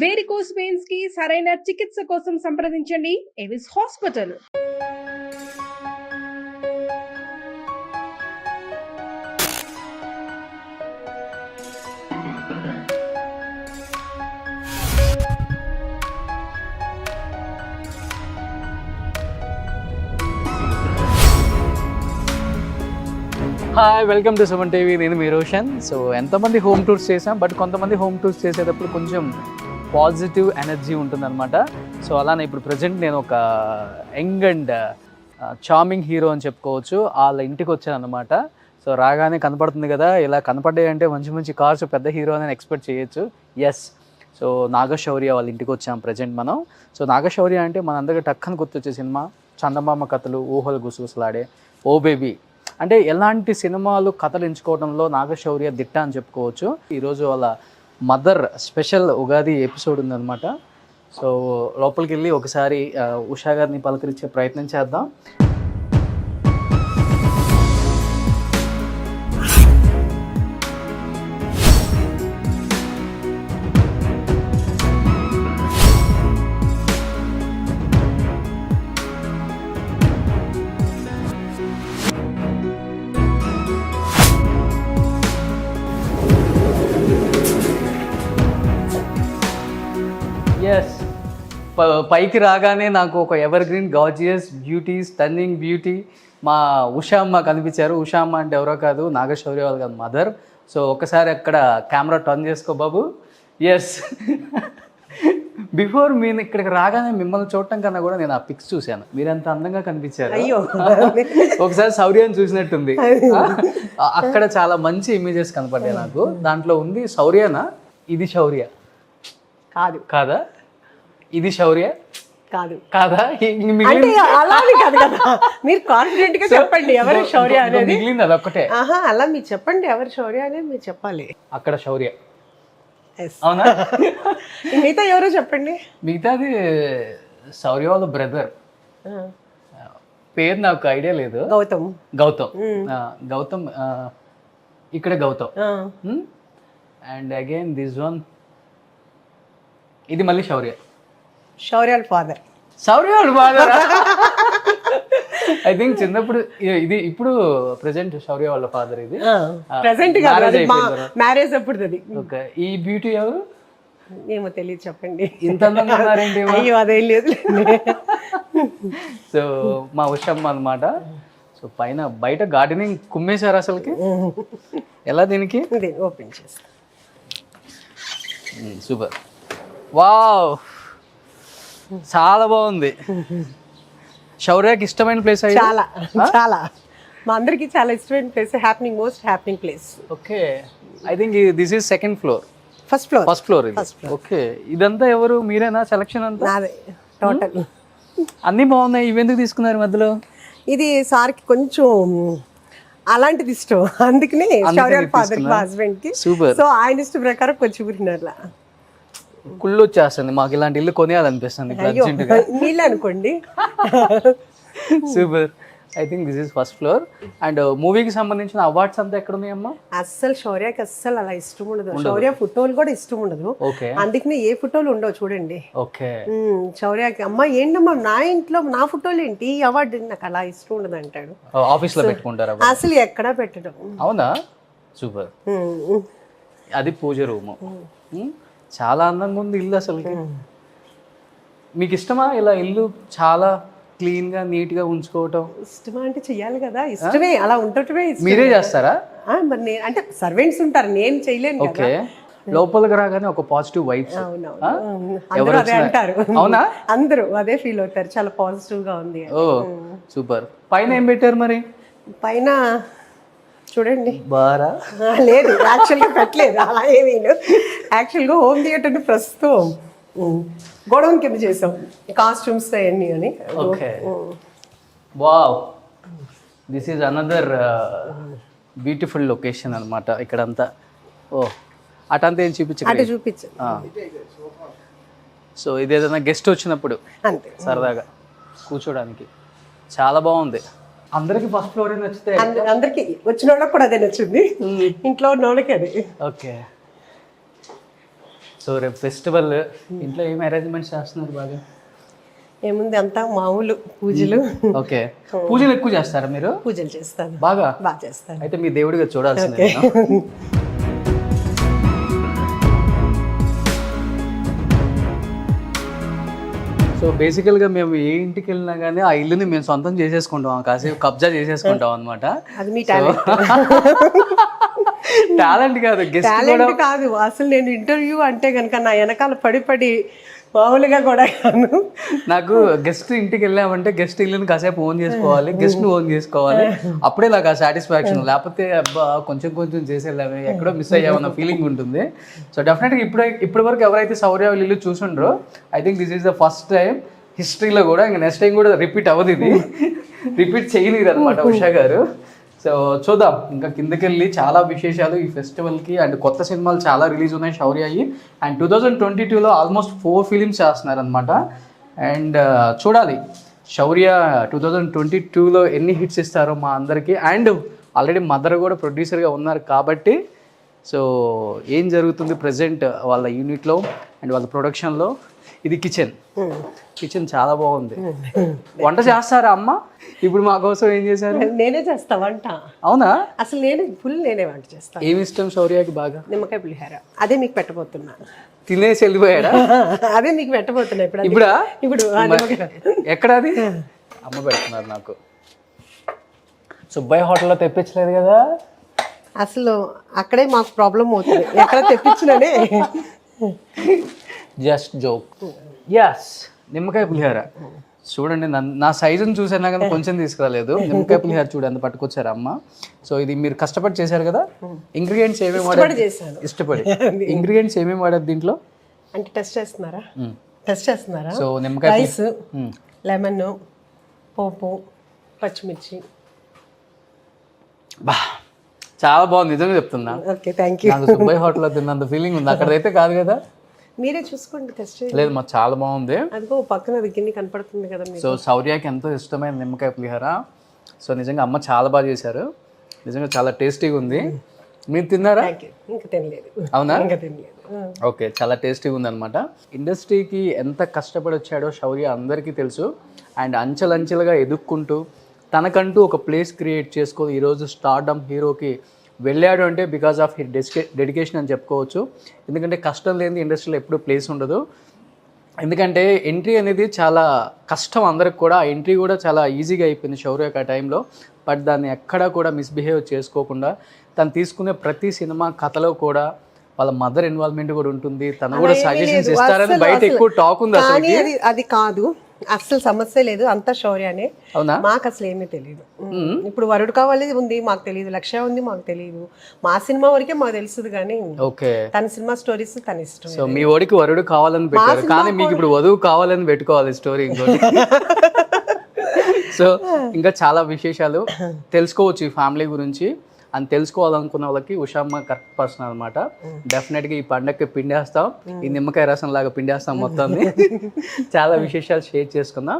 Varicose veins కి సరైన చికిత్స కోసం సంప్రదించండి Avis hospital. Hi, welcome to Suman TV. నేను మీ రోషన్. సో ఎంతమంది హోమ్ టూర్స్ చేసాం, బట్ కొంతమంది హోమ్ టూర్స్ చేసేటప్పుడు కొంచెం పాజిటివ్ ఎనర్జీ ఉంటుందన్నమాట. సో అలానే ఇప్పుడు ప్రజెంట్ నేను ఒక యంగ్ అండ్ చార్మింగ్ హీరో అని చెప్పుకోవచ్చు. వాళ్ళ ఇంటికి వచ్చాను అనమాట. సో రాగానే కనపడుతుంది కదా, ఇలా కనపడ్డాయి అంటే మంచి మంచి కార్స్, పెద్ద హీరో అని ఎక్స్పెక్ట్ చేయొచ్చు. ఎస్, సో నాగశౌర్య వాళ్ళ ఇంటికి వచ్చాం ప్రజెంట్ మనం. సో నాగశౌర్య అంటే మనందరికీ టక్కని గుర్తొచ్చే సినిమా చందమామ కథలు, ఊహలు గుసగుసలాడే, ఓ బేబీ. అంటే ఎలాంటి సినిమాలు కథలు ఎంచుకోవడంలో నాగశౌర్య దిట్ట అని చెప్పుకోవచ్చు. ఈరోజు వాళ్ళ మదర్ స్పెషల్ ఉగాది ఎపిసోడ్ ఉందన్నమాట. సో లోపలికి వెళ్ళి ఒకసారి ఉషా గారిని పలకరించే ప్రయత్నం చేద్దాం. ఎస్, పైకి రాగానే నాకు ఒక ever green gorgeous beauty, stunning beauty మా ఉషా అమ్మ కనిపించారు. ఉషా అమ్మ అంటే ఎవరో కాదు, నాగశౌర్య వాళ్ళ మదర్. సో ఒకసారి అక్కడ కెమెరా టర్న్ చేసుకో బాబు. ఎస్, బిఫోర్ నేను ఇక్కడికి రాగానే మిమ్మల్ని చూడటం కన్నా కూడా నేను ఆ పిక్స్ చూశాను. మీరు ఎంత అందంగా కనిపించారు. ఒకసారి శౌర్యాన్ని చూసినట్టుంది. అక్కడ చాలా మంచి ఇమేజెస్ కనపడ్డాయి నాకు. దాంట్లో ఉంది శౌర్యనా? ఇది శౌర్య కాదు. కాదా? ఇది శౌర్య కాదు. కాదా? అలానే కాదు కదా, మీరు కాన్ఫిడెంట్ గా చెప్పండి ఎవరు శౌర్య అనేది. మిగిలింది అదొక్కటే. అలా మీరు చెప్పండి ఎవరు శౌర్య అనేది మీరు చెప్పాలి. అక్కడ శౌర్య, అవునా? మిగతా ఎవరో చెప్పండి. మిగతాది శౌర్య వాళ్ళ బ్రదర్. పేరు నాకు ఐడియా లేదు. గౌతమ్. గౌతమ్ ఇక్కడ Gautam. And again this one, ఇది మళ్ళీ Shaurya. Shaurya father. I think చిన్నప్పుడు ఇది, ఇప్పుడు ప్రెసెంట్ శౌర్య వాళ్ళ ఫాదర్. ఇది ప్రెసెంట్ మ్యారేజ్ అప్పుడు. ఓకే, ఈ బ్యూటీ ఎవరు? ఏమో తెలియదు, చెప్పండి. ఇంత అందంగా ఉన్నారేంటి? అయ్యో అదేం లేదు. సో మా ఉషమ్మ అనమాట. సో పైన బయట గార్డెనింగ్ కుమ్మేశారు అసలుకి. ఎలా దీనికి ఓపెన్ చేస్తా. సూపర్, వావ్, చాలా బాగుంది. శౌర్యకి ఇష్టమైన ప్లేస్ అయ్యి చాలా చాలా మా అందరికి చాలా ఇష్టమైన place. Happening, most happening place. Okay, I think this is second floor. First floor. Okay, ఇదంతా ఎవరు? మీరేనా సెలక్షన్ అంతా? నాదే టోటల్. అన్నీ బాగున్నాయి, ఇవెందుకు తీసుకున్నారు మధ్యలో? ఇది సార్కి కొంచెం అలాంటిది ఇష్టం, అందుకనే శౌర్య ఫాదర్ హస్బెండ్ కి. సూపర్. సో ఆయన ఇష్టం ప్రకారం కొంచెం అట్లా కుళ్ళు వచ్చేస్తుంది మాకు. ఇలాంటి ఇల్లు కొనేయాలనిపిస్తుంది నీళ్ళు అనుకోండి. Super. I think this is first floor. And మూవీకి సంబంధించిన అవార్డ్స్ అంతా ఎక్కడ ఉన్నాయమ్మా? అస్సలు శౌర్యకి అస్సలు అలా ఇష్టం ఉండదు. శౌర్య ఫోటోలు కూడా ఇష్టం ఉండదు. ఓకే, అందుకనే ఏ ఫోటోలు ఉండవు చూడండి. ఓకే, శౌర్యకి అమ్మ ఏంటమ్మా నా ఇంట్లో నా ఫోటోలు ఏంటి, ఈ అవార్డు నాకు అలా ఇష్టం ఉండదు అంటాడు. ఆఫీస్ లో పెట్టుకుంటారా? అసలు ఎక్కడా పెట్టడం. అవునా? సూపర్. అది పూజ రూమ్. చాలా అందంగా ఉంది ఇల్లు అసలు. మీకు ఇష్టమా ఇలా ఇల్లు చాలా క్లీన్ గా నీట్ గా ఉంచుకోవటం? ఇష్టమా అంటే చెయ్యాలి కదా, ఇష్టమే. అలా ఉండటమే. మీరే చేస్తారా? మరి నేను అంటే సర్వెంట్స్ ఉంటారు, నేను చేయలేను. ఓకే, లోపలికి రాగానే ఒక పాజిటివ్ వైబ్స్. అందరూ అదే అంటారు. అవునా? అందరూ అదే ఫీల్ అవుతారు, చాలా పాజిటివ్ గా ఉంది. ఓ సూపర్. పైన ఏం పెట్టారు మరి? పైన చూడండి. బారా లేదు, యాక్చువల్గా పెట్టలేదు అలా ఏమీ. యాక్చువల్గా హోమ్ థియేటర్ని ప్రస్తుతం గొడవన్ కింద చేసాం, కాస్ట్యూమ్స్ అవన్నీ అని. Okay, wow, this is another beautiful location అనమాట. ఇక్కడంతా ఓ అటంతా ఏం చూపించు. సో ఇది ఏదైనా గెస్ట్ వచ్చినప్పుడు అంతే సరదాగా కూర్చోడానికి చాలా బాగుంది. అందరికి ఫస్ట్ ఫ్లోర్ నచ్చితే అందరికి వచ్చిన వాళ్ళకి కూడా అదే నచ్చింది, ఇంట్లో ఉన్న వాళ్ళకి అదే. ఓకే, సో రేపు ఫెస్టివల్, ఇంట్లో ఏం అరేంజ్మెంట్స్ చేస్తున్నారు బాగా? ఏముంది అంతా మామూలు పూజలు. ఓకే, పూజలు ఎక్కువ చేస్తారా మీరు? పూజలు చేస్తాను, బాగా బాగా చేస్తాను. అయితే మీ దేవుడిగా చూడాల్సిందే నేను. సో బేసికల్గా మేము ఏ ఇంటికి వెళ్ళినా కానీ ఆ ఇల్లుని మేము సొంతం చేసేసుకుంటాం, కాసేపు కబ్జా చేసేసుకుంటాం అనమాట. అది మీ టాలెంట్. టాలెంట్ కాదు, గెస్ట్ కూడా. టాలెంట్ కాదు, అసలు నేను ఇంటర్వ్యూ అంటే కనుక నా వెనకాల పడి మామూలుగా కూడా కాను. నాకు గెస్ట్ ఇంటికి వెళ్ళామంటే గెస్ట్ ఇల్లుని కాసేపు ఓన్ చేసుకోవాలి, గెస్ట్ ను ఓన్ చేసుకోవాలి, అప్పుడే నాకు ఆ సాటిస్ఫాక్షన్. లేకపోతే అబ్బా కొంచెం కొంచెం చేసి వెళ్ళాము, ఎక్కడో మిస్ అయ్యామన్న ఫీలింగ్ ఉంటుంది. సో డెఫినెట్గా ఇప్పటి వరకు ఎవరైతే శౌర్య వాళ్ళ ఇల్లు చూసుండ్రో, I think this is the first time హిస్టరీలో కూడా, ఇంకా నెక్స్ట్ టైం కూడా రిపీట్ అవ్వదు, ఇది రిపీట్ చేయలేరు అనమాట ఉషా గారు. సో చూద్దాం, ఇంకా కిందకెళ్ళి చాలా విశేషాలు ఈ ఫెస్టివల్కి. అండ్ కొత్త సినిమాలు చాలా రిలీజ్ ఉన్నాయి శౌర్య అయ్యి. అండ్ 2022లో ఆల్మోస్ట్ 4 ఫిలిమ్స్ చేస్తున్నారు అనమాట. అండ్ చూడాలి శౌర్య 2022లో ఎన్ని హిట్స్ ఇస్తారో మా అందరికీ. అండ్ ఆల్రెడీ మదర్ కూడా ప్రొడ్యూసర్గా ఉన్నారు కాబట్టి, సో ఏం జరుగుతుంది ప్రజెంట్ వాళ్ళ యూనిట్లో అండ్ వాళ్ళ ప్రొడక్షన్లో. ఇది కిచెన్ చాలా బాగుంది. వంట చేస్తారా అమ్మ? ఇప్పుడు మా కోసం ఏం చేశారు? నేనే చేస్తా వంట. అవునా? అసలు నేనే వంట చేస్తాను. ఏమి ఇష్టం శౌర్యకి బాగా? నిమ్మకాయ పులిహార. అదే మీకు పెట్టబోతున్నా. తినేసి వెళ్ళిపోయాడా? అదే మీకు పెట్టబోతున్నా ఇప్పుడు. ఇప్పుడు ఎక్కడ అది? అమ్మ పెడుతున్నారు నాకు. సుబ్బయ్య హోటల్లో తెప్పించలేదు కదా? అసలు అక్కడే మాకు ప్రాబ్లం అవుతుంది, ఎక్కడ తెప్పించిననే. Just joke. యస్, నిమ్మకాయ పులిహార చూడండి. నా సైజుని చూసానా కానీ కొంచెం తీసుకురాలేదు. నిమ్మకాయ పులిహార చూడండి పట్టుకొచ్చారు అమ్మ. సో ఇది మీరు కష్టపడి చేశారు కదా. ఇంగ్రీడియంట్స్ ఏమేమి వాడారు? ఇష్టపడి. ఇంగ్రీడియంట్స్ ఏమేమి వాడారు దీంట్లో? అంటే టెస్ట్ చేస్తున్నారా? సో నిమ్మకాయ, రైస్, లెమన్, పోపు, పచ్చిమిర్చి. బా చాలా బాగుంది, నిజంగా చెప్తున్నా. Okay, thank you. నాకు సుబ్బయ్య హోటల్లో తిన్నంత ఫీలింగ్ ఉంది, అక్కడైతే కాదు కదా. మీరే చూసుకోండి, టెస్ట్ లేదు మాకు చాలా బాగుంది. అదిగో పక్కన గిన్నె కనపడుతుంది కదా. సో శౌర్యకి ఎంతో ఇష్టమైన నిమ్మకాయ పులిహార. సో నిజంగా అమ్మ చాలా బాగా చేశారు, నిజంగా చాలా టేస్టీగా ఉంది. మీరు తిన్నారా? ఇంకా తినలేదు. అవునా? ఇంకా తినలేదు. ఓకే, చాలా టేస్టీగా ఉంది అనమాట. ఇండస్ట్రీకి ఎంత కష్టపడి వచ్చాడో శౌర్య అందరికీ తెలుసు. అండ్ అంచెలంచెలుగా ఎదుక్కుంటూ తనకంటూ ఒక ప్లేస్ క్రియేట్ చేసుకొని ఈరోజు స్టార్డమ్ హీరోకి వెళ్ళాడు అంటే బికాస్ ఆఫ్ హిస్ డెడికేషన్ అని చెప్పుకోవచ్చు. ఎందుకంటే కష్టం లేని ఇండస్ట్రీలో ఎప్పుడూ ప్లేస్ ఉండదు. ఎందుకంటే ఎంట్రీ అనేది చాలా కష్టం అందరికి కూడా. ఆ ఎంట్రీ కూడా చాలా ఈజీగా అయిపోయింది శౌర్యకి ఆ టైంలో. బట్ దాన్ని ఎక్కడా కూడా మిస్బిహేవ్ చేసుకోకుండా తను తీసుకునే ప్రతి సినిమా కథలో కూడా వాళ్ళ మదర్ ఇన్వాల్వ్మెంట్ కూడా ఉంటుంది. తను కూడా సజెషన్స్ ఇస్తారని బయట ఎక్కువ టాక్ ఉంది. కానీ అది కాదు, అసలు సమస్య లేదు, అంతా శౌర్యనే. అవునా? మాకు అసలు ఏమీ తెలియదు. ఇప్పుడు వరుడు కావాలి ఉంది మాకు తెలియదు, లక్ష్య ఉంది మాకు తెలియదు. మా సినిమా వరకే మాకు తెలుస్తుంది కానీ ఓకే తన సినిమా స్టోరీస్ తన ఇష్టం. సో మీ ఓడికి వరుడు కావాలని పెట్టారు, కానీ మీకు ఇప్పుడు వధువు కావాలని పెట్టుకోవాలి స్టోరీ ఇంకోటి. సో ఇంకా చాలా విశేషాలు తెలుసుకోవచ్చు ఈ ఫ్యామిలీ గురించి. అని తెలుసుకోవాలనుకున్న వాళ్ళకి ఉషామ్మ కరెక్ట్ పర్సన్ అనమాట. డెఫినెట్గా ఈ పండగకి పిండేస్తాం, ఈ నిమ్మకాయ రసం లాగా పిండేస్తాం మొత్తాన్ని. చాలా విశేషాలు షేర్ చేసుకుందాం.